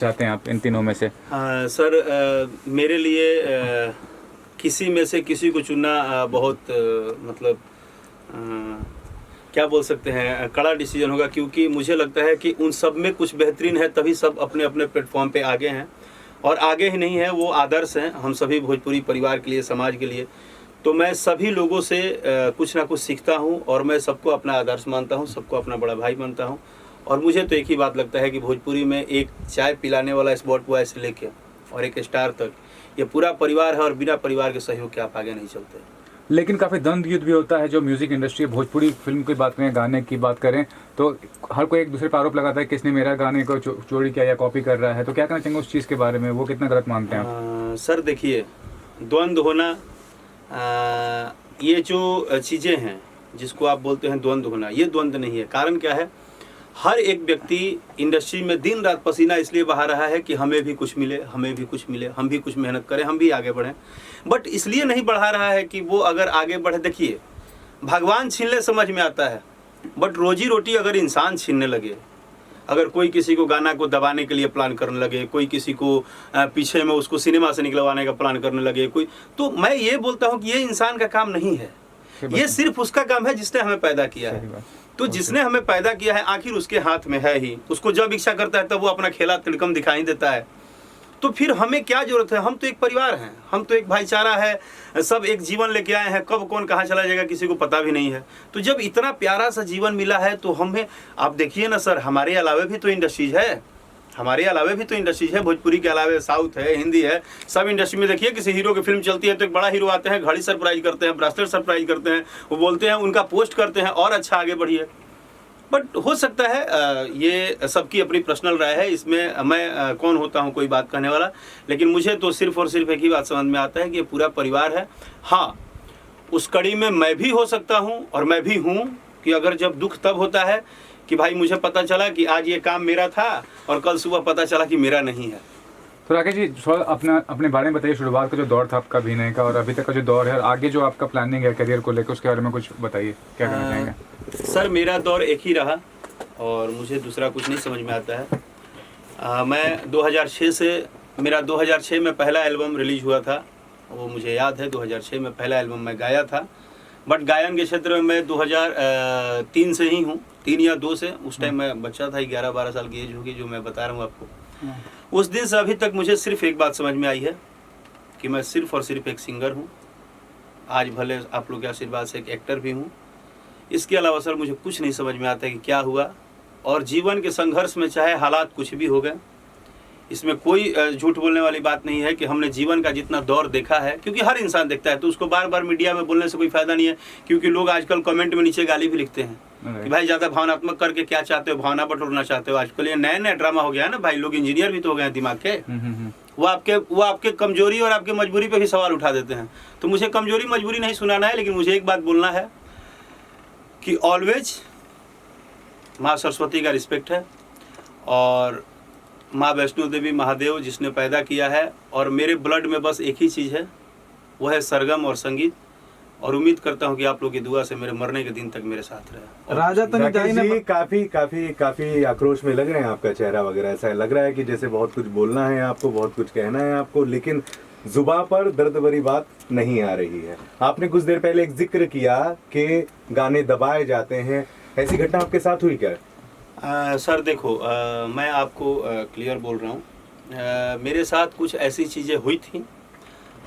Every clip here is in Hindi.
चाहते हैं आप इन तीनों में से? सर, मेरे लिए किसी में से किसी को चुनना बहुत मतलब क्या बोल सकते हैं, कड़ा डिसीजन होगा, क्योंकि मुझे लगता है कि उन सब में कुछ बेहतरीन है, तभी सब अपने अपने प्लेटफॉर्म पे आगे हैं। और आगे ही नहीं है, वो आदर्श हैं हम सभी भोजपुरी परिवार के लिए, समाज के लिए। तो मैं सभी लोगों से कुछ ना कुछ सीखता हूँ और मैं सबको अपना आदर्श मानता हूँ, सबको अपना बड़ा भाई मानता हूँ। और मुझे तो एक ही बात लगता है कि भोजपुरी में एक चाय पिलाने वाला स्पॉट बॉय से लेके और एक स्टार तक ये पूरा परिवार है, और बिना परिवार के सहयोग के आप आगे नहीं चलते। लेकिन काफ़ी द्वंद्व युद्ध भी होता है जो म्यूज़िक इंडस्ट्री, भोजपुरी फिल्म की बात करें, गाने की बात करें, तो हर कोई एक दूसरे पर आरोप लगाता है कि किसने मेरा गाने को चोरी किया या कॉपी कर रहा है। तो क्या कहना चाहेंगे उस चीज़ के बारे में, वो कितना गलत मानते हैं आप? सर देखिए, द्वंद्व होना, ये जो चीज़ें हैं जिसको आप बोलते हैं द्वंद्व होना, ये द्वंद्व नहीं है। कारण क्या है, हर एक व्यक्ति इंडस्ट्री में दिन रात पसीना इसलिए बहा रहा है कि हमें भी कुछ मिले, हमें भी कुछ मिले, हम भी कुछ मेहनत करें, हम भी आगे बढ़ें। बट इसलिए नहीं बढ़ा रहा है कि वो अगर आगे बढ़े। देखिए, भगवान छीन ले समझ में आता है, बट रोजी रोटी अगर इंसान छीनने लगे, अगर कोई किसी को गाना को दबाने के लिए प्लान करने लगे, कोई किसी को पीछे में उसको सिनेमा से निकलवाने का प्लान करने लगे कोई, तो मैं ये बोलता हूँ कि ये इंसान का काम नहीं है, ये सिर्फ उसका काम है जिसने हमें पैदा किया है। तो जिसने हमें पैदा किया है आखिर उसके हाथ में है ही, उसको जब इच्छा करता है तब वो अपना खेला तिलकम दिखाई देता है। तो फिर हमें क्या जरूरत है, हम तो एक परिवार हैं, हम तो एक भाईचारा है, सब एक जीवन लेके आए हैं, कब कौन कहाँ चला जाएगा किसी को पता भी नहीं है। तो जब इतना प्यारा सा जीवन मिला है तो हमें, आप देखिए ना सर, हमारे अलावे भी तो इंडस्ट्रीज है, हमारे अलावे भी तो इंडस्ट्रीज है, भोजपुरी के अलावे साउथ है, हिंदी है, सब इंडस्ट्री में देखिए किसी हीरो की फिल्म चलती है तो एक बड़ा हीरो आते हैं, घड़ी सरप्राइज करते हैं, ब्रासलेट सरप्राइज करते हैं, वो बोलते हैं, उनका पोस्ट करते हैं और अच्छा आगे बढ़िए। बट हो सकता है ये सबकी अपनी पर्सनल राय है, इसमें मैं कौन होता हूँ कोई बात कहने वाला। लेकिन मुझे तो सिर्फ और सिर्फ एक ही बात समझ में आता है कि ये पूरा परिवार है। हाँ, उस कड़ी में मैं भी हो सकता हूँ और मैं भी हूँ कि अगर जब दुख तब होता है कि भाई मुझे पता चला कि आज ये काम मेरा था और कल सुबह पता चला कि मेरा नहीं है। तो राकेश जी, थोड़ा अपने बारे में बताइए, शुरुआत का जो दौर था आपका अभिनय का और अभी तक का जो दौर है, और आगे जो आपका प्लानिंग है करियर को लेकर, उसके बारे में कुछ बताइए, क्या करना चाहेंगे? सर, मेरा दौर एक ही रहा और मुझे दूसरा कुछ नहीं समझ में आता है। मैं 2006 से, मेरा 2006 में पहला एल्बम रिलीज हुआ था, वो मुझे याद है, 2006 में पहला एल्बम मैं गाया था। बट गायन के क्षेत्र में मैं 2003 से ही हूँ, 3 या 2 से। उस टाइम मैं बच्चा था, 11-12 साल की एज होगी जो मैं बता रहा हूँ आपको। उस दिन से अभी तक मुझे सिर्फ एक बात समझ में आई है कि मैं सिर्फ और सिर्फ एक सिंगर हूँ। आज भले आप लोग के आशीर्वाद से एक एक्टर भी हूँ। इसके अलावा सर मुझे कुछ नहीं समझ में आता है कि क्या हुआ। और जीवन के संघर्ष में चाहे हालात कुछ भी हो गए, इसमें कोई झूठ बोलने वाली बात नहीं है कि हमने जीवन का जितना दौर देखा है, क्योंकि हर इंसान देखता है, तो उसको बार बार मीडिया में बोलने से कोई फायदा नहीं है। क्योंकि लोग आजकल कमेंट में नीचे गाली भी लिखते हैं कि भाई ज़्यादा भावनात्मक करके क्या चाहते हो, भावना बटोरना चाहते हो। आजकल ये नया नया ड्रामा हो गया है ना भाई, लोग इंजीनियर भी तो हो गए हैं दिमाग के। वो आपके कमजोरी और आपके मजबूरी पे भी सवाल उठा देते हैं। तो मुझे कमजोरी मजबूरी नहीं सुनाना है, लेकिन मुझे एक बात बोलना है कि ऑलवेज माँ सरस्वती का रिस्पेक्ट है और माँ वैष्णो देवी महादेव जिसने पैदा किया है, और मेरे ब्लड में बस एक ही चीज़ है, वो है सरगम और संगीत। और उम्मीद करता हूँ कि आप लोगों की दुआ से मेरे मरने के दिन तक मेरे साथ रहे। राजा राकेश जी, काफी आक्रोश में लग रहे हैं, आपका चेहरा वगैरह ऐसा लग रहा है कि जैसे बहुत कुछ बोलना है आपको, बहुत कुछ कहना है आपको, लेकिन जुबान पर दर्द भरी बात नहीं आ रही है। आपने कुछ देर पहले एक जिक्र किया कि गाने दबाए जाते हैं, ऐसी घटना आपके साथ हुई क्या? सर देखो, मैं आपको क्लियर बोल रहा हूँ, मेरे साथ कुछ ऐसी चीज़ें हुई थी,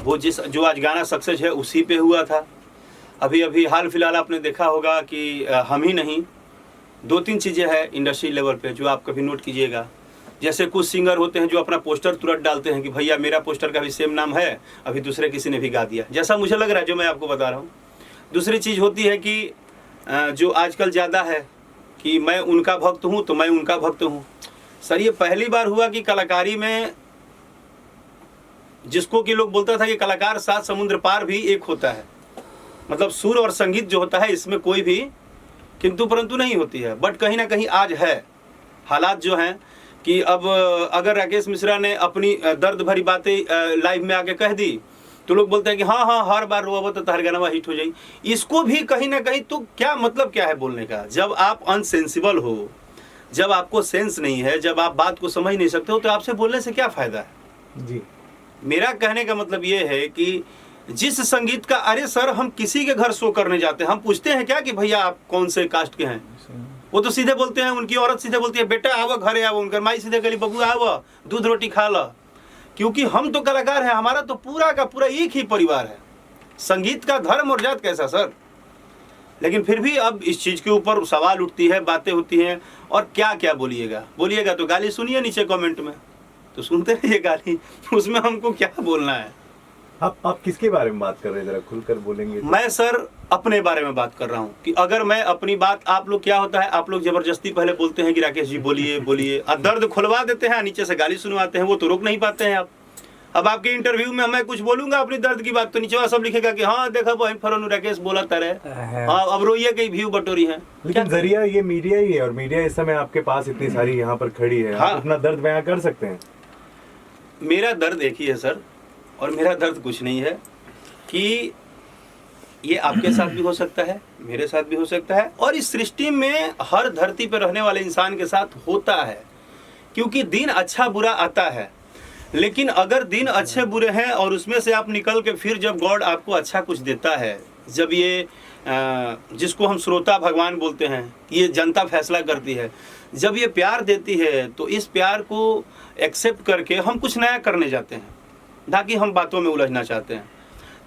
वो जो आज गाना सक्सेस है उसी पे हुआ था। अभी हाल फिलहाल आपने देखा होगा कि हम ही नहीं, 2-3 चीज़ें हैं इंडस्ट्री लेवल पे जो आप कभी नोट कीजिएगा। जैसे कुछ सिंगर होते हैं जो अपना पोस्टर तुरंत डालते हैं कि भैया मेरा पोस्टर का भी सेम नाम है, अभी दूसरे किसी ने भी गा दिया, जैसा मुझे लग रहा है जो मैं आपको बता रहा हूँ। दूसरी चीज़ होती है कि जो आजकल ज़्यादा है कि मैं उनका भक्त हूँ तो मैं उनका भक्त हूँ। सर, ये पहली बार हुआ कि कलाकारी में जिसको कि लोग बोलता था कि कलाकार 7 समुद्र पार भी एक होता है, मतलब सुर और संगीत जो होता है इसमें कोई भी किंतु परंतु नहीं होती है। बट कहीं ना कहीं आज है हालात जो हैं कि अब अगर राकेश मिश्रा ने अपनी दर्द भरी बातें लाइव में आके कह दी तो लोग बोलते हैं कि हाँ हाँ हर बार रोबो तो हर गाना हिट हो जाए। इसको भी कहीं ना कहीं तो क्या मतलब क्या है बोलने का, जब आप अनसेंसिबल हो, जब आपको सेंस नहीं है, जब आप बात को समझ नहीं सकते हो, तो आपसे बोलने से क्या फायदा है। जी, मेरा कहने का मतलब ये है कि जिस संगीत का, अरे सर हम किसी के घर शो करने जाते हैं, हम पूछते हैं क्या कि भैया आप कौन से कास्ट के हैं? वो तो सीधे बोलते हैं, उनकी औरत सीधे बोलती है बेटा आओ घरे आओ, उनकर माई सीधे गली बबू आओ दूध रोटी खा लो। क्योंकि हम तो कलाकार हैं, हमारा तो पूरा का पूरा एक ही परिवार है। संगीत का धर्म और जात कैसा सर? लेकिन फिर भी अब इस चीज़ के ऊपर सवाल उठती है, बातें होती हैं, और क्या क्या बोलिएगा तो गाली सुनिए नीचे कमेंट में, तो सुनते रहिए गाली, उसमें हमको क्या बोलना है। आप किसके बारे में बात कर रहे हैं, जरा खुलकर बोलेंगे तो? मैं सर अपने बारे में बात कर रहा हूँ कि अगर मैं अपनी बात, आप लोग क्या होता है, आप लोग जबरदस्ती पहले बोलते हैं कि राकेश जी बोलिए बोलिए, और दर्द खुलवा देते हैं, नीचे से गाली सुनवाते हैं, वो तो रोक नहीं पाते हैं आप। अब आपके इंटरव्यू में मैं कुछ बोलूंगा अपनी दर्द की बात, तो नीचे वाला सब लिखेगा कि हाँ देखा वही फरोनू राकेश बोला तरह, हाँ अब रोइए कई व्यू बटोरी है। लेकिन जरिया ये मीडिया ही है, और मीडिया इस समय आपके पास इतनी सारी यहाँ पर खड़ी है, हाँ। आप अपना दर्द बयां कर सकते हैं। मेरा दर्द एक ही है सर, और मेरा दर्द कुछ नहीं है कि ये आपके साथ भी हो सकता है, मेरे साथ भी हो सकता है, और इस सृष्टि में हर धरती पर रहने वाले इंसान के साथ होता है। क्योंकि दिन अच्छा बुरा आता है, लेकिन अगर दिन अच्छे बुरे हैं और उसमें से आप निकल के फिर जब गॉड आपको अच्छा कुछ देता है, जब ये जिसको हम श्रोता भगवान बोलते हैं, ये जनता फैसला करती है, जब ये प्यार देती है, तो इस प्यार को एक्सेप्ट करके हम कुछ नया करने जाते हैं, ताकि हम बातों में उलझना चाहते हैं।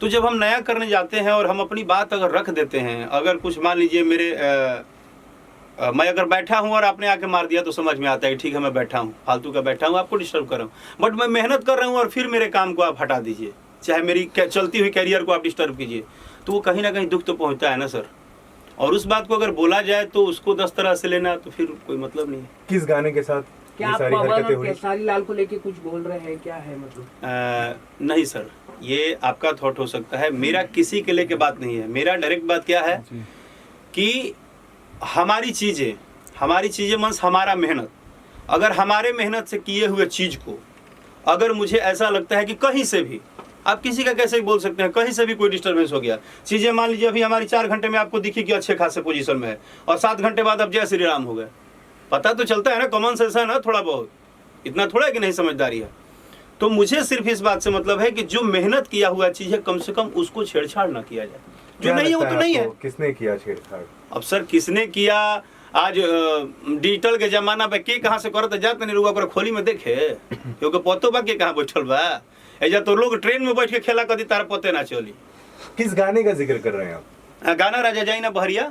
तो जब हम नया करने जाते हैं और हम अपनी बात अगर रख देते हैं, अगर कुछ मान लीजिए मैं अगर बैठा हूं और आपने आके मार दिया, तो समझ में आता है कि ठीक है मैं बैठा हूं, फालतू का बैठा हूं, आपको डिस्टर्ब कर रहा हूं। बट मैं मेहनत कर रहा हूं और फिर मेरे काम को आप हटा दीजिए, चाहे मेरी चलती हुई कैरियर को आप डिस्टर्ब कीजिए, तो वो कहीं ना कहीं दुख तो पहुंचता है ना सर। और उस बात को अगर बोला जाए तो उसको 10 तरह से लेना, तो फिर कोई मतलब नहीं है। किस गाने के साथ क्या ये आप सारी पवन हरकतें और हुई? खेसारी लाल को लेके कुछ बोल रहे हैं, क्या है मतलब? नहीं सर, ये आपका थॉट हो सकता है, मेरा किसी के लेके बात नहीं है। मेरा डायरेक्ट बात क्या है कि हमारी चीज़ें मीन्स हमारा मेहनत, अगर हमारे मेहनत से किए हुए चीज़ को अगर मुझे ऐसा लगता है कि कहीं से भी, आप किसी का कैसे बोल सकते हैं, कहीं से भी कोई डिस्टर्बेंस हो गया, चीज़ें मान लीजिए अभी हमारी 4 घंटे में आपको दिखी कि अच्छे खासे पोजीशन में है, और 7 घंटे बाद अब जय श्री राम हो गए, पता तो चलता है ना, कॉमन सेंस है ना थोड़ा बहुत, इतना थोड़ा है कि नहीं समझदारी है। तो मुझे सिर्फ इस बात से मतलब है कि जो मेहनत किया हुआ चीज़ है, कम से कम उसको छेड़छाड़ ना किया जाए। जो नहीं है वो तो नहीं है। किसने किया छेड़छाड़? अब सर किसने किया, आज डिजिटल के जमाना पे के कहाँ से करत जात नहीं रुआ कर खोली में देखे, क्योंकि पतो बा के कहाँ बैठल बा, ऐजा तो लोग ट्रेन में बैठ के खेला कदी तार पते ना चली। किस गाने का जिक्र कर रहे हैं आप? गाना राजा जाई ना बहरिया।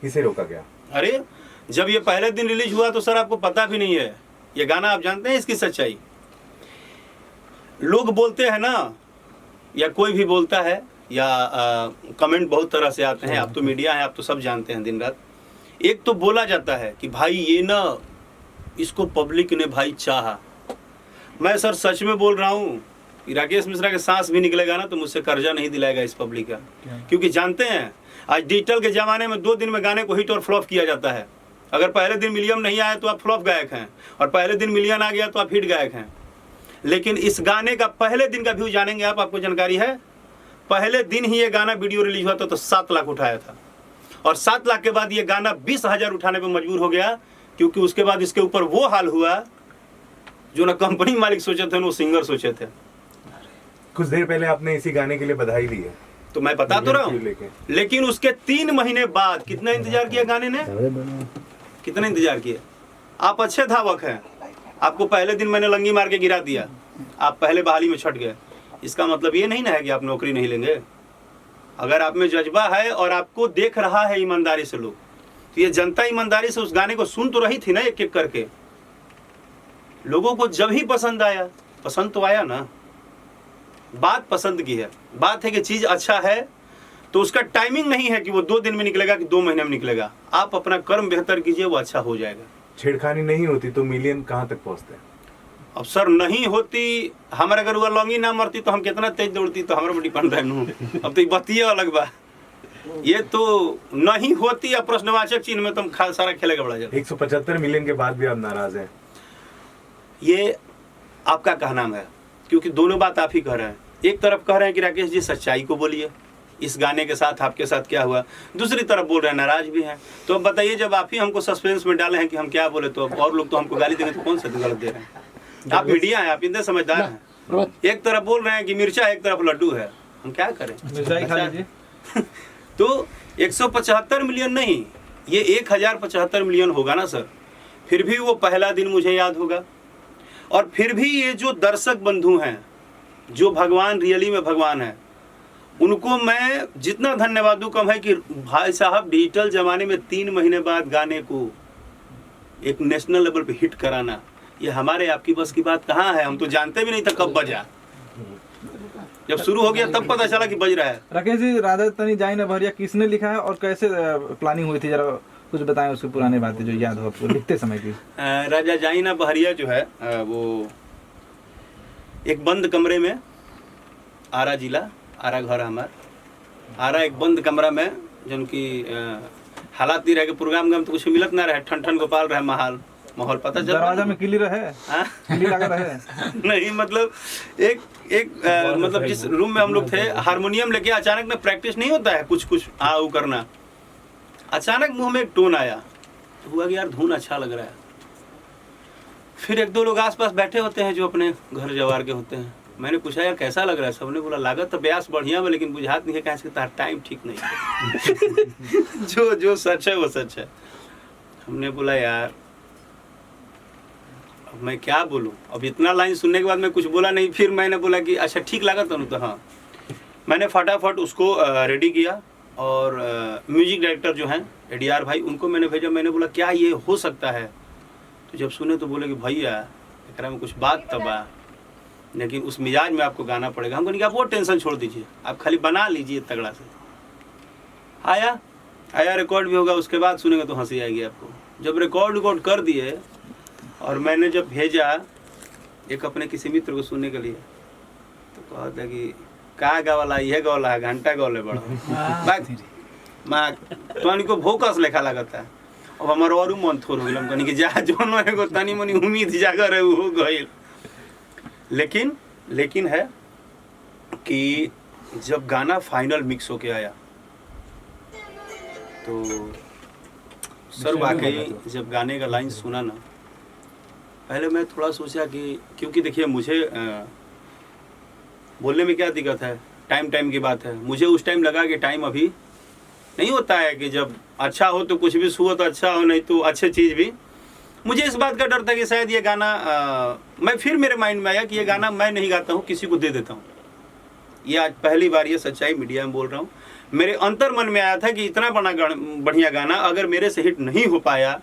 किसे रोका गया? अरे जब ये पहले दिन रिलीज हुआ तो सर आपको पता भी नहीं है ये गाना, आप जानते हैं इसकी सच्चाई? लोग बोलते हैं ना, या कोई भी बोलता है, या कमेंट बहुत तरह से आते हैं, आप तो मीडिया है, आप तो सब जानते हैं दिन रात। एक तो बोला जाता है कि भाई ये ना इसको पब्लिक ने भाई चाहा। मैं सर सच में बोल रहा हूँ, राकेश मिश्रा के सांस भी निकलेगा ना तो मुझसे कर्जा नहीं दिलाएगा इस पब्लिक का, क्योंकि जानते हैं आज डिजिटल के ज़माने में 2 दिन में गाने को हिट और फ्लॉप किया जाता है। अगर पहले दिन मिलियन नहीं आया तो आप फ्लॉप गायक हैं, और पहले दिन मिलियन आ गया तो आप हिट गायक हैं। लेकिन इस गाने का पहले दिन का व्यू जानेंगे आप, आपको जानकारी है? पहले दिन ही ये गाना वीडियो रिलीज हुआ था तो 7 लाख उठाया था, और 7 लाख के बाद ये गाना 20,000 उठाने पर मजबूर हो गया, क्योंकि उसके बाद इसके ऊपर वो हाल हुआ जो ना कंपनी मालिक सोचे थे, ना वो सिंगर सोचे थे। कुछ देर पहले आपने इसी गाने के लिए बधाई दी है, तो मैं बता तो रहा हूँ, लेकिन उसके 3 महीने बाद कितना इंतजार किया गाने ने, कितना इंतजार किया। आप अच्छे धावक हैं, आपको पहले दिन मैंने लंगी मार के गिरा दिया, आप पहले बहाली में छट गए, इसका मतलब ये नहीं ना है कि आप नौकरी नहीं लेंगे। अगर आप में जज्बा है और आपको देख रहा है ईमानदारी से लोग, तो ये जनता ईमानदारी से उस गाने को सुन तो रही थी ना, एक एक करके। लोगों को जब ही पसंद आया, पसंद तो आया ना, बात पसंद की है, बात है कि चीज़ अच्छा है, तो उसका टाइमिंग नहीं है कि वो 2 दिन में निकलेगा कि 2 महीने में निकलेगा। आप अपना कर्म बेहतर कीजिए, वो अच्छा हो जाएगा। छेड़खानी नहीं होती तो मिलियन कहाँ तक पहुँचते हैं? अब सर नहीं होती, हमारे अगर वो लौंगी ना मरती तो हम कितना तेज दौड़ती, तो हमारे डिपेंड रहनू। अब तो ये बतिये अलग बा, ये तो नहीं होती, या प्रश्नवाचक चिन्ह में तुम सारा खेलेगा बड़ा जाता। 175 मिलियन के बाद भी आप नाराज हैं? ये आपका कहना है, क्योंकि दोनों बात आप ही कह रहे हैं। एक तरफ कह रहे हैं कि राकेश जी सच्चाई को बोलिए, इस गाने के साथ आपके साथ क्या हुआ, दूसरी तरफ बोल रहे हैं नाराज भी हैं। तो अब बताइए, जब आप ही हमको सस्पेंस में डाले हैं कि हम क्या बोले, तो अब और लोग तो हमको गाली देंगे, तो कौन सा गलत दे रहे हैं? आप मीडिया हैं, आप इतने समझदार हैं, एक तरफ बोल रहे हैं कि मिर्चा, एक तरफ लड्डू है, हम क्या करें? मिर्चाई खा लीजिए। तो 175 मिलियन नहीं, ये 1075 मिलियन होगा ना सर, फिर भी वो पहला दिन मुझे याद होगा। और फिर भी ये जो दर्शक बंधु हैं, जो भगवान रियली में भगवान है, उनको मैं जितना धन्यवाद दूं कम है कि भाई साहब डिजिटल जमाने में 3 महीने बाद गाने को एक नेशनल लेवल पे हिट कराना, ये हमारे आपकी बस की बात कहाँ है? हम तो जानते भी नहीं था कब बजा, जब शुरू हो गया तब पता चला कि बज रहा है। राकेश जी, राजा तनी जाई न भरिया किसने लिखा है और कैसे प्लानिंग हुई थी, जरा कुछ बताएं उसकी पुरानी बातें जो याद हो आपको लिखते समय की। राजा जाई न बहरिया जो है वो एक बंद कमरे में, आरा जिला, आरा घर हमार, आरा एक बंद कमरा में, जिनकी हालात नहीं रहे, प्रोग्राम में तो कुछ मिलत ना रहे, ठन ठन गोपाल रहे माहौल पता चल दरवाजा में किली रहे, किली लगा रहे नहीं मतलब एक मतलब जिस रूम में हम लोग थे, हारमोनियम लेके अचानक में प्रैक्टिस नहीं होता है कुछ आऊ करना, अचानक मुंह में एक टोन आया, तो हुआ कि यार धुन अच्छा लग रहा है। फिर 1-2 लोग आसपास बैठे होते हैं जो अपने घर जवार के होते हैं, मैंने पूछा यार कैसा लग रहा है, सबने बोला लागत तो ब्यास बढ़िया है, लेकिन बुझात नहीं है कहाँ से, तार टाइम ठीक नहीं है जो सच है वो सच है। हमने बोला यार अब मैं क्या बोलूं, अब इतना लाइन सुनने के बाद मैं कुछ बोला नहीं। फिर मैंने बोला कि अच्छा ठीक लगा तो हाँ, मैंने फटाफट उसको रेडी किया और म्यूजिक डायरेक्टर जो हैं ADR भाई, उनको मैंने भेजा, मैंने बोला क्या ये हो सकता है, तो जब सुने तो बोले कि भैया एकरा में कुछ बात तबा, लेकिन उस मिजाज में आपको गाना पड़ेगा। हमको नहीं कहा वो टेंशन छोड़ दीजिए, आप खाली बना लीजिए तगड़ा से। आया रिकॉर्ड भी होगा, उसके बाद सुनेंगे तो हंसी आएगी आपको। जब रिकॉर्ड कर दिए और मैंने जब भेजा एक अपने किसी मित्र को सुनने के लिए, तो कहता कि का गावला, यह गौला है, घंटा गौले बड़ा माँ तो भोकस लेखा लगता है। अब हमारा और मन थोड़ हो गया, हम कि जा जोनो एगो तनी मनी उम्मीद जागर है वो गइल। लेकिन है कि जब गाना फाइनल मिक्स होके आया तो सर वाकई जब गाने का लाइन सुना ना, पहले मैं थोड़ा सोचा कि क्योंकि देखिए मुझे बोलने में क्या दिक्कत है, टाइम की बात है। मुझे उस टाइम लगा कि टाइम अभी नहीं होता है कि जब अच्छा हो तो कुछ भी हुआ तो अच्छा हो, नहीं तो अच्छी चीज़ भी। मुझे इस बात का डर था कि शायद ये गाना मैं फिर मेरे माइंड में आया कि ये गाना मैं नहीं गाता हूँ, किसी को दे देता हूँ। ये आज पहली बार ये सच्चाई मीडिया में बोल रहा हूँ। मेरे अंतर मन में आया था कि इतना बढ़िया गाना अगर मेरे से हिट नहीं हो पाया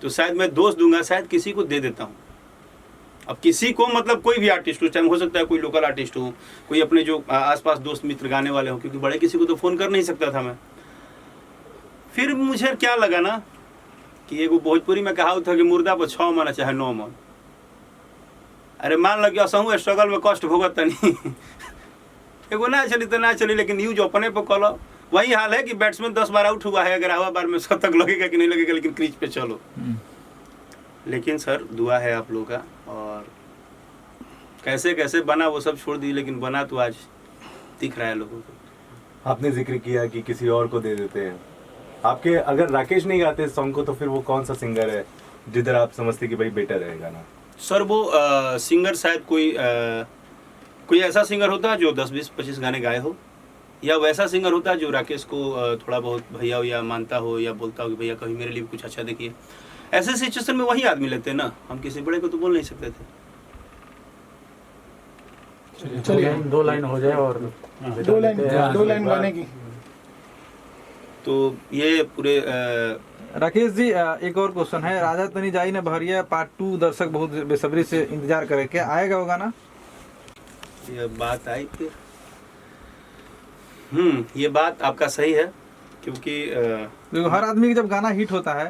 तो शायद मैं दोष दूंगा, शायद किसी को दे देता हूँ। अब किसी को मतलब कोई भी आर्टिस्ट उस टाइम हो सकता है, कोई लोकल आर्टिस्ट हो, कोई अपने जो आसपास दोस्त मित्र गाने वाले हो, क्योंकि बड़े किसी को तो फ़ोन कर नहीं सकता था मैं। फिर मुझे क्या लगा ना कि एगो भोजपुरी में कहावत था कि मुर्दा पर 6 मन चाहे 9 मन। अरे मान लग गया सहूँ स्ट्रगल में कष्ट भोगत नहीं एगो ना चली तो ना चली, लेकिन न्यूज अपने पर कलो। वही हाल है कि बैट्समैन 10 बार आउट हुआ है, 11वां बार में शतक लगेगा कि नहीं लगेगा, लेकिन क्रीज पे चलो। लेकिन सर दुआ है आप लोगों का, और कैसे कैसे बना वो सब छोड़ दी, लेकिन बना तो आज दिख रहा है लोगों को। आपने जिक्र किया कि किसी और को दे देते हैं, आपके अगर राकेश नहीं गाते सॉन्ग को तो फिर वो कौन सा सिंगर है जिधर आप समझते कि भाई बेटर है गाना? सर वो सिंगर शायद कोई ऐसा सिंगर होता है जो 10, 20, 25 गाने गाए हो, या वैसा सिंगर होता है जो राकेश को थोड़ा बहुत भैया या मानता हो या बोलता हो कि भैया कभी मेरे लिए भी कुछ अच्छा देखिए। ऐसे सिचुएशन में वही आदमी लेते हैं ना, हम किसी बड़े को तो बोल नहीं सकते थे। चलिए 2 लाइन हो जाए और 2 लाइन गाने की। तो ये पूरे राकेश जी, एक और क्वेश्चन है। राजा तनी जाई ने भरिया पार्ट 2 दर्शक बहुत बेसब्री से इंतजार करे, क्या आएगा वो गाना? ये बात आई फिर ये बात आपका सही है, क्योंकि हर आदमी की जब गाना हिट होता है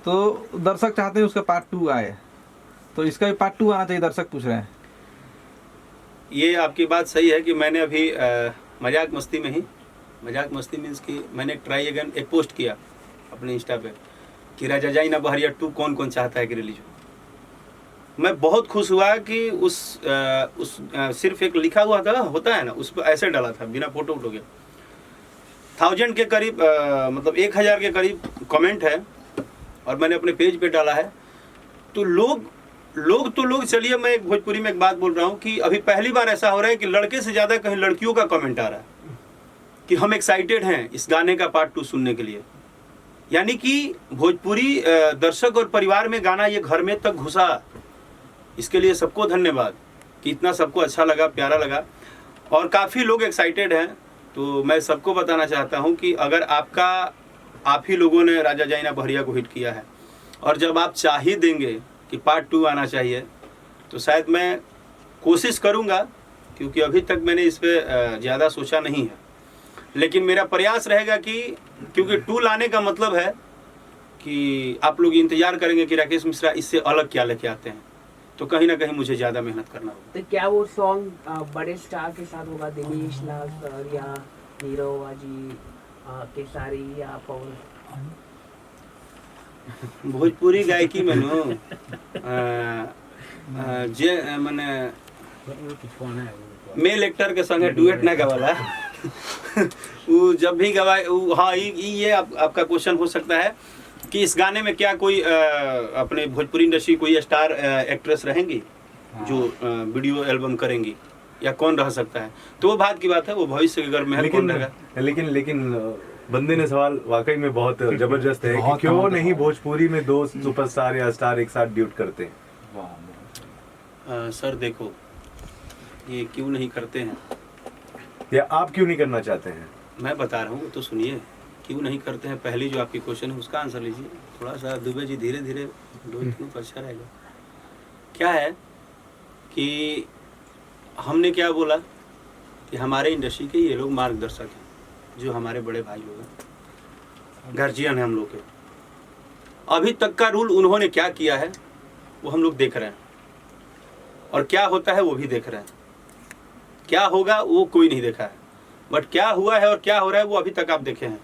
तो दर्शक चाहते हैं उसका पार्ट 2 आए, तो इसका भी पार्ट 2 आना चाहिए, दर्शक पूछ रहे हैं। ये आपकी बात सही है कि मैंने अभी मजाक मस्ती मीन्स कि मैंने ट्राई अगेन एक पोस्ट किया अपने इंस्टा पे कि राजा जाई ना बहरिया 2 कौन चाहता है कि रिलीज हो। मैं बहुत खुश हुआ कि सिर्फ एक लिखा हुआ था होता है ना, उस पर ऐसे डाला था बिना फोटो उठो के 1000 के करीब मतलब 1000 के करीब कमेंट है और मैंने अपने पेज पे डाला है। तो लोग चलिए मैं एक भोजपुरी में एक बात बोल रहा हूँ कि अभी पहली बार ऐसा हो रहा है कि लड़के से ज़्यादा कहीं लड़कियों का कमेंट आ रहा है कि हम एक्साइटेड हैं इस गाने का पार्ट 2 सुनने के लिए। यानी कि भोजपुरी दर्शक और परिवार में गाना ये घर में तक घुसा, इसके लिए सबको धन्यवाद कि इतना सबको अच्छा लगा, प्यारा लगा और काफ़ी लोग एक्साइटेड हैं। तो मैं सबको बताना चाहता हूं कि अगर आप ही लोगों ने राजा जाइना बहरिया को हिट किया है और जब आप चाह ही देंगे कि पार्ट 2 आना चाहिए तो शायद मैं कोशिश करूंगा, क्योंकि अभी तक मैंने इस पर ज़्यादा सोचा नहीं है, लेकिन मेरा प्रयास रहेगा कि क्योंकि 2 लाने का मतलब है कि आप लोग इंतजार करेंगे कि राकेश मिश्रा इससे अलग क्या लेके आते हैं, तो कहीं ना कहीं मुझे ज़्यादा मेहनत करना होगा। तो क्या वो सॉन्ग बड़े स्टार के साथ होगा, दिनेश लाल सर या नीरव बाजी, केसारी या पवन? भोजपुरी गायकी में नो जे मैंने मेल एक्टर के संगे डुएट ना गवाला वो जब भी गवाए हाँ ये आपका क्वेश्चन हो सकता है कि इस गाने में क्या कोई अपने भोजपुरी इंडस्ट्री कोई स्टार एक्ट्रेस रहेंगी जो वीडियो एल्बम करेंगी या कौन रह सकता है, तो वो बात की बात है, वो भविष्य के घर में कौन रहेगा। लेकिन बंदे ने सवाल वाकई में बहुत जबरदस्त है कि क्यों नहीं भोजपुरी में 2 सुपरस्टार या स्टार एक साथ ड्यूट करते हैं। सर देखो ये क्यों नहीं करते हैं या आप क्यों नहीं करना चाहते हैं? मैं बता रहा हूँ तो सुनिए, क्यों नहीं करते हैं। पहली जो आपकी क्वेश्चन है उसका आंसर लीजिए, थोड़ा सा दुबे जी धीरे धीरे तो अच्छा रहेगा। क्या है कि हमने क्या बोला कि हमारे इंडस्ट्री के ये लोग मार्गदर्शक हैं, जो हमारे बड़े भाई लोग हैं, गार्जियन हैं हम लोग के। अभी तक का रूल उन्होंने क्या किया है वो हम लोग देख रहे हैं और क्या होता है वो भी देख रहे हैं, क्या होगा वो कोई नहीं देखा है, बट क्या हुआ है और क्या हो रहा है वो अभी तक आप देखे हैं।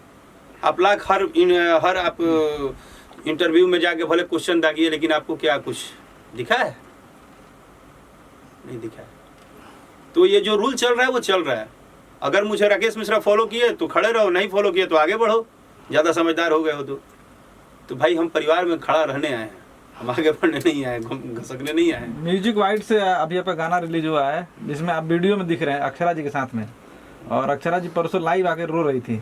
आप लाख हर आप इंटरव्यू में जाके भले क्वेश्चन दागिए, लेकिन आपको क्या कुछ दिखा है? नहीं दिखा है। तो ये जो रूल चल रहा है वो चल रहा है। अगर मुझे राकेश मिश्रा फॉलो किए तो खड़े रहो, नहीं फॉलो किए तो आगे बढ़ो, ज़्यादा समझदार हो गए हो तो भाई हम परिवार में खड़ा रहने आए हैं, हम आगे बढ़ने नहीं आए, घसकने नहीं आए। म्यूजिक वाइड से अभी आपका गाना रिलीज हुआ है जिसमें आप वीडियो में दिख रहे हैं अक्षरा जी के साथ में, और अक्षरा जी परसों लाइव आके रो रही थी।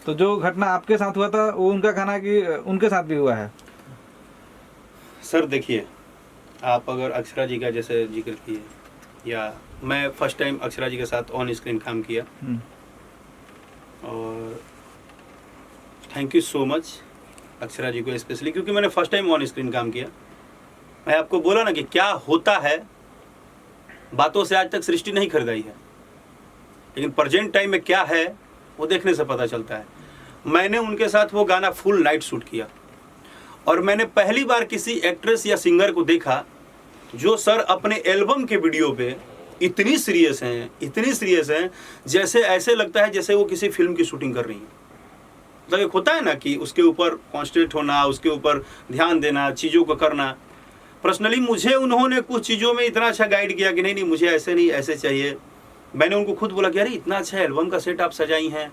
तो जो घटना आपके साथ हुआ था वो उनका गाना कि उनके साथ भी हुआ है? सर देखिए, आप अगर अक्षरा जी का जैसे जिक्र किए, या मैं फर्स्ट टाइम अक्षरा जी के साथ ऑन स्क्रीन काम किया और thank you so much Akshara ji को स्पेशली, क्योंकि मैंने फर्स्ट टाइम ऑन स्क्रीन काम किया। मैं आपको बोला ना कि क्या होता है, बातों से आज तक सृष्टि नहीं खरीदाई है, लेकिन प्रेजेंट टाइम में क्या है वो देखने से पता चलता है। मैंने उनके साथ वो गाना फुल नाइट शूट किया और मैंने पहली बार किसी एक्ट्रेस या सिंगर को देखा जो सर अपने एल्बम के वीडियो पे इतनी सीरियस हैं जैसे ऐसे लगता है जैसे वो किसी फिल्म की शूटिंग कर रही है। मतलब एक होता है ना कि उसके ऊपर कॉन्सेंट्रेट होना, उसके ऊपर ध्यान देना, चीज़ों को करना। पर्सनली मुझे उन्होंने कुछ चीज़ों में इतना अच्छा गाइड किया कि नहीं मुझे ऐसे नहीं ऐसे चाहिए। मैंने उनको खुद बोला कि अरे इतना अच्छा एल्बम का सेट आप सजाई हैं।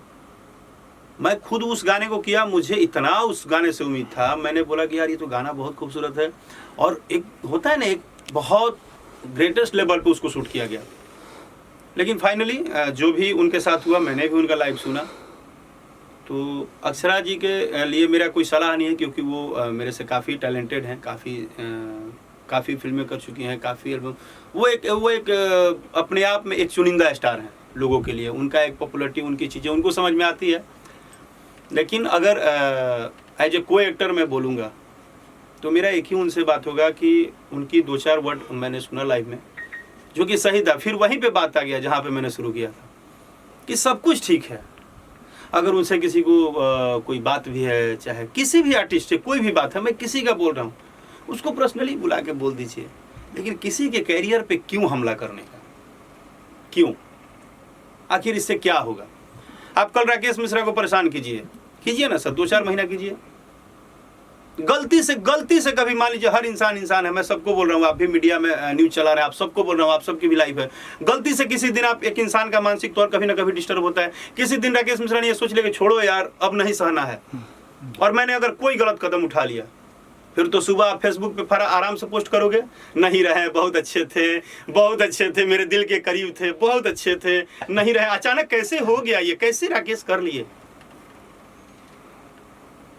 मैं खुद उस गाने को किया, मुझे इतना उस गाने से उम्मीद था। मैंने बोला कि यार ये तो गाना बहुत खूबसूरत है, और एक होता है ना एक बहुत ग्रेटेस्ट लेवल पे उसको शूट किया गया। लेकिन फाइनली जो भी उनके साथ हुआ, मैंने भी उनका लाइव सुना। तो अक्षरा जी के लिए मेरा कोई सलाह नहीं है, क्योंकि वो मेरे से काफ़ी टैलेंटेड हैं, काफ़ी फिल्में कर चुकी हैं, काफ़ी एल्बम। वो एक अपने आप में एक चुनिंदा स्टार हैं लोगों के लिए। उनका एक पॉपुलरिटी, उनकी चीज़ें उनको समझ में आती है। लेकिन अगर एज ए को एक्टर मैं बोलूँगा तो मेरा एक ही उनसे बात होगा कि उनकी 2-4 वर्ड मैंने सुना लाइव में जो कि सही था। फिर वहीं पे बात आ गया जहाँ पे मैंने शुरू किया था कि सब कुछ ठीक है। अगर उनसे किसी को कोई बात भी है, चाहे किसी भी आर्टिस्ट से कोई भी बात है, मैं किसी का बोल रहा हूँ, उसको पर्सनली बुला के बोल दीजिए। लेकिन किसी के कैरियर पे क्यों हमला करने का, क्यों? आखिर इससे क्या होगा? आप कल राकेश मिश्रा को परेशान कीजिए ना सर, 2-4 महीना कीजिए, गलती से कभी मान लीजिए, हर इंसान है, मैं सबको बोल रहा हूँ, आप भी मीडिया में न्यूज चला रहे हैं, आप सबको बोल रहा हूँ, आप सबकी भी लाइफ है। गलती से किसी दिन आप एक इंसान का मानसिक तौर कभी ना कभी डिस्टर्ब होता है। किसी दिन राकेश मिश्रा ने ये सोच लिया कि छोड़ो यार, अब नहीं सहना है, और मैंने अगर कोई गलत कदम उठा लिया, फिर तो सुबह आप फेसबुक पे फरा आराम से पोस्ट करोगे, नहीं रहे, बहुत अच्छे थे, मेरे दिल के करीब थे, बहुत अच्छे थे, नहीं रहे, अचानक कैसे हो गया ये, कैसे राकेश कर लिए।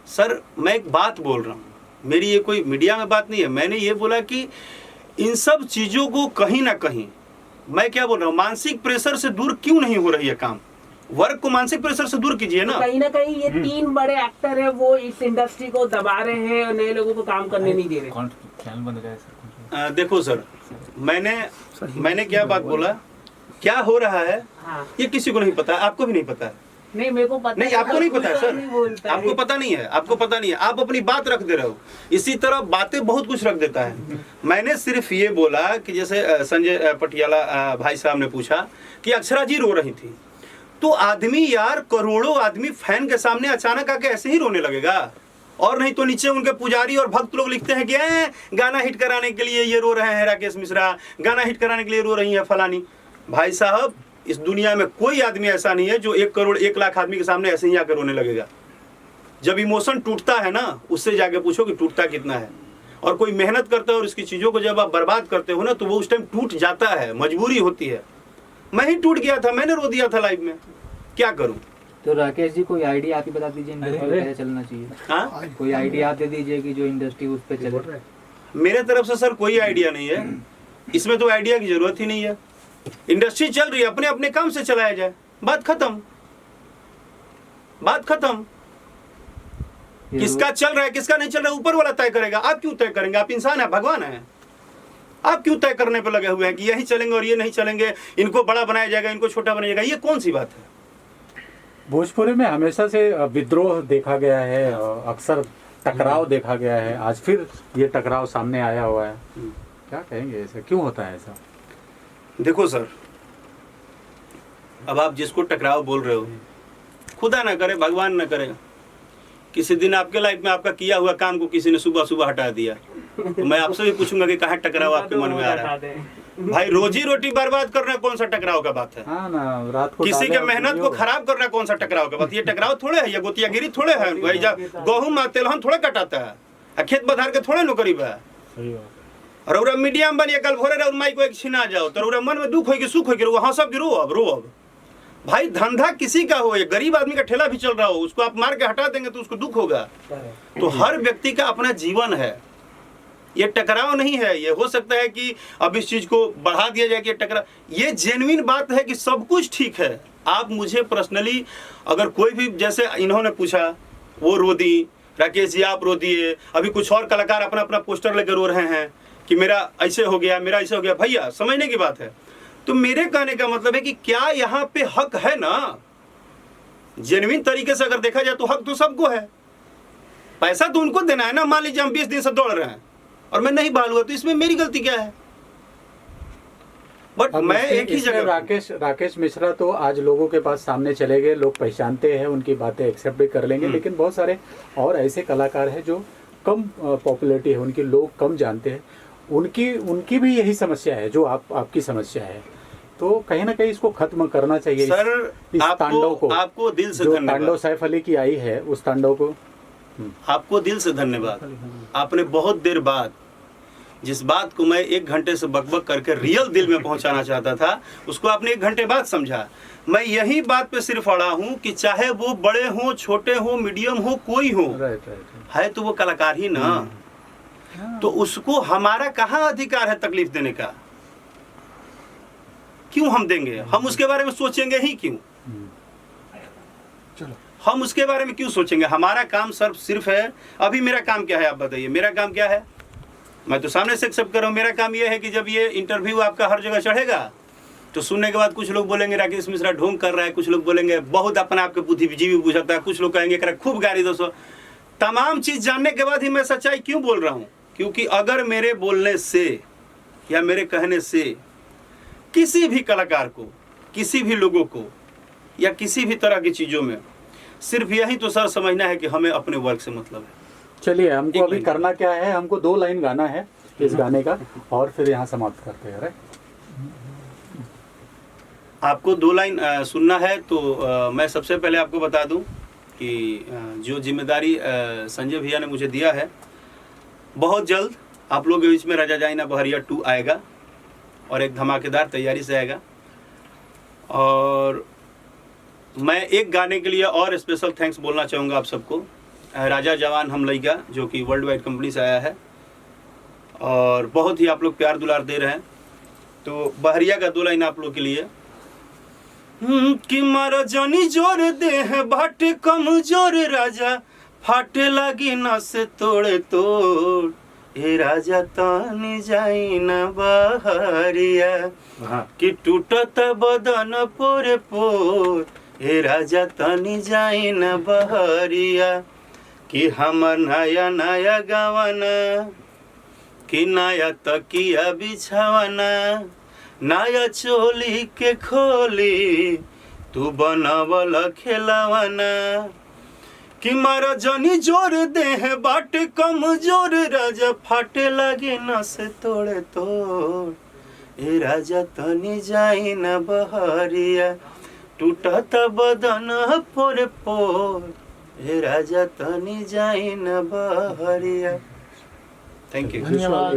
सर मैं एक बात बोल रहा हूँ, मेरी ये कोई मीडिया में बात नहीं है, मैंने ये बोला कि इन सब चीज़ों को कहीं ना कहीं, मैं क्या बोल रहा हूँ, मानसिक प्रेशर से दूर क्यों नहीं हो रही है काम। वर्क को मानसिक प्रेशर से दूर कीजिए ना। कहीं ये 3 बड़े एक्टर है, वो इस इंडस्ट्री को दबा रहे हैं और नए लोगों को काम करने नहीं दे रहे। कौन चैनल बंद हो जाए सर? देखो सर, मैंने क्या बात बोला, क्या हो रहा है, हाँ। ये किसी को नहीं पता, आपको भी नहीं पता है। नहीं, मेरे को पता नहीं, आपको नहीं पता है सर, नहीं आपको पता नहीं है, आपको पता नहीं है, आप अपनी बात रख दे रहे हो। इसी तरह बातें बहुत कुछ रख देता है। मैंने सिर्फ ये बोला कि जैसे संजय पटियाला भाई साहब ने पूछा कि अक्षरा जी रो रही थी, तो आदमी यार, करोड़ों आदमी फैन के सामने अचानक आके ऐसे ही रोने लगेगा? और नहीं तो नीचे उनके पुजारी और भक्त लोग लिखते हैं कि गाना हिट कराने के लिए ये रो रहे हैं राकेश मिश्रा, गाना हिट कराने के लिए रो रही है फलानी। भाई साहब, इस दुनिया में कोई आदमी ऐसा नहीं है जो 1 करोड़ 1 लाख आदमी के सामने ऐसे ही आकर रोने लगेगा। जब इमोशन टूटता है ना, उससे जाके पूछो कि टूटता कितना है। और कोई मेहनत करता है और इसकी चीज़ों को जब आप बर्बाद करते हो ना, तो वो उस टाइम टूट जाता है, मजबूरी होती है। मैं ही टूट गया था, मैंने रो दिया था लाइव में, क्या करूं। तो राकेश जी, कोई आइडिया आप ही बता दीजिए इंडस्ट्री पे कैसे चलना चाहिए। हाँ, कोई आइडिया आप दे दीजिए कि जो इंडस्ट्री उस पे चले। मेरे तरफ से सर कोई आइडिया नहीं है, इसमें तो आइडिया की जरूरत ही नहीं है। इंडस्ट्री चल रही है, अपने अपने काम से चलाया जाए, बात खत्म, बात खत्म। किसका चल रहा है किसका नहीं चल रहा है ऊपर वाला तय करेगा, आप क्यों तय करेंगे? आप इंसान है, भगवान है, आप क्यों तय करने पर लगे हुए हैं कि यही चलेंगे और ये नहीं चलेंगे, इनको बड़ा बनाया जाएगा, इनको छोटा बनाया जाएगा? ये कौन सी बात है? भोजपुरी में हमेशा से विद्रोह देखा गया है, अक्सर टकराव देखा गया है, आज फिर ये टकराव सामने आया हुआ है। क्या कहेंगे, ऐसा क्यों होता है ऐसा? देखो सर, अब आप जिसको टकराव बोल रहे हो, खुदा ना करे, भगवान ना करे, किसी दिन आपके लाइफ में आपका किया हुआ काम को किसी ने सुबह सुबह हटा दिया, तो मैं आपसे भी पूछूंगा कि कहाँ टकराव आपके मन में आ रहा है? भाई, रोजी रोटी बर्बाद करना कौन सा टकराव का बात है? हाँ ना, रात को किसी के मेहनत को खराब करना कौन सा टकराव का बात? ये टकराव थोड़े है, ये गोतियागिरी थोड़े है। गेहूं तेलहन थोड़े कटाता है, खेत बधार के थोड़े नौकरी है। और उरा मीडिया में बनिए, कल भोरे रहो माइक को एक छिना जाओ तो उरा मन में दुख होगी, सुख होगी, वहां सब गिरो, अब रो। अब भाई, धंधा किसी का हो, ये गरीब आदमी का ठेला भी चल रहा हो, उसको आप मार के हटा देंगे तो उसको दुख होगा। तो हर व्यक्ति का अपना जीवन है, ये टकराव नहीं है। ये हो सकता है कि अब इस चीज को बढ़ा दिया जाए कि टकराव, ये जेन्युइन बात है कि सब कुछ ठीक है। आप मुझे पर्सनली अगर कोई भी, जैसे इन्होंने पूछा, वो रो दी, राकेश जी आप रो दिए, अभी कुछ और कलाकार अपना अपना पोस्टर लेकर रो रहे हैं कि मेरा ऐसे हो गया, मेरा ऐसे हो गया। भैया, समझने की बात है। तो मेरे कहने का मतलब है कि क्या यहाँ पे हक है ना? जेन्युइन तरीके से अगर देखा जाए तो हक तो सबको है, पैसा तो उनको देना है ना। मान लीजिए हम 20 दिन से दौड़ रहे हैं और मैं नहीं बहाल हुआ, तो इसमें मेरी गलती क्या है? बट मैं एक ही जगह, राकेश मिश्रा तो आज लोगों के पास सामने चले गए, लोग पहचानते हैं, उनकी बातें एक्सेप्ट भी कर लेंगे, लेकिन बहुत सारे और ऐसे कलाकार हैं जो कम पॉपुलैरिटी है, उनकी लोग कम जानते हैं, उनकी भी यही समस्या है जो आपकी समस्या है। तो कहीं ना कहीं इसको खत्म करना चाहिए सर। इस तांडव को, आपको दिल से जो धन्यवाद। तांडव सैफ अली की आई है, उस तांडव को आपको दिल से धन्यवाद। आपने बहुत देर बाद जिस बात को मैं 1 घंटे से बकबक करके रियल दिल में पहुंचाना चाहता था, उसको आपने 1 घंटे बाद समझा। मैं यही बात पे सिर्फ अड़ा हूं कि चाहे वो बड़े हों, छोटे हों, मीडियम हो, कोई हो, है तो वो कलाकार ही ना। तो उसको हमारा कहाँ अधिकार है तकलीफ देने का? क्यों हम देंगे? हम उसके बारे में सोचेंगे ही क्यों? हम उसके बारे में क्यों सोचेंगे? हमारा काम सिर्फ है, अभी मेरा काम क्या है आप बताइए? मेरा काम क्या है? मैं तो सामने से एक्सेप्ट कर रहा हूँ। मेरा काम यह है कि जब ये इंटरव्यू आपका हर जगह चढ़ेगा तो सुनने के बाद कुछ लोग बोलेंगे राकेश मिश्रा ढोंग कर रहा है, कुछ लोग बोलेंगे बहुत अपना आपके बुद्धिजीवी बुझाता है, कुछ लोग कहेंगे खूब गाली दोस्तों। तमाम चीज जानने के बाद ही मैं सच्चाई क्यों बोल रहा हूँ? क्योंकि अगर मेरे बोलने से या मेरे कहने से किसी भी कलाकार को, किसी भी लोगों को या किसी भी तरह की चीज़ों में सिर्फ यही तो सर समझना है कि हमें अपने वर्क से मतलब है, चलिए हमको एक अभी लाइन। करना क्या है, हमको 2 लाइन गाना है इस गाने का और फिर यहाँ समाप्त करते हैं। राइट, आपको 2 लाइन सुनना है तो मैं सबसे पहले आपको बता दूं कि जो जिम्मेदारी संजय भैया ने मुझे दिया है, बहुत जल्द आप लोगों के बीच में राजा जाइना बहरिया 2 आएगा और एक धमाकेदार तैयारी से आएगा। और मैं एक गाने के लिए और स्पेशल थैंक्स बोलना चाहूँगा आप सबको, राजा जवान हम लइका, जो कि वर्ल्ड वाइड कंपनी से आया है और बहुत ही आप लोग प्यार दुलार दे रहे हैं। तो बहरिया का 2 लाइन आप लोग के लिए। कि मारा जानी जोर दे है बाटे कमजोर राजा, फाटे लगी नस तोड़े तोड़, ए राजा तानी जाई न बहरिया, कि टूटत बदन पोरे पोर, ए राजा तानी जाई न बहरिया, कि हमर नया नया गवाना, कि नया तकिया बिछावना, नया चोली के खोली तू बनावल खेलावना, कि मारा जनी जोर दे है बाटे कमजोर राजा, फाटे लगे नस तोड़े तोड़, ए राजा तनी जाई न बहरिया, टूटत बदन पोरे पोर, ए राजा तनी जाई न बहरिया। Thank you. धन्यवाद।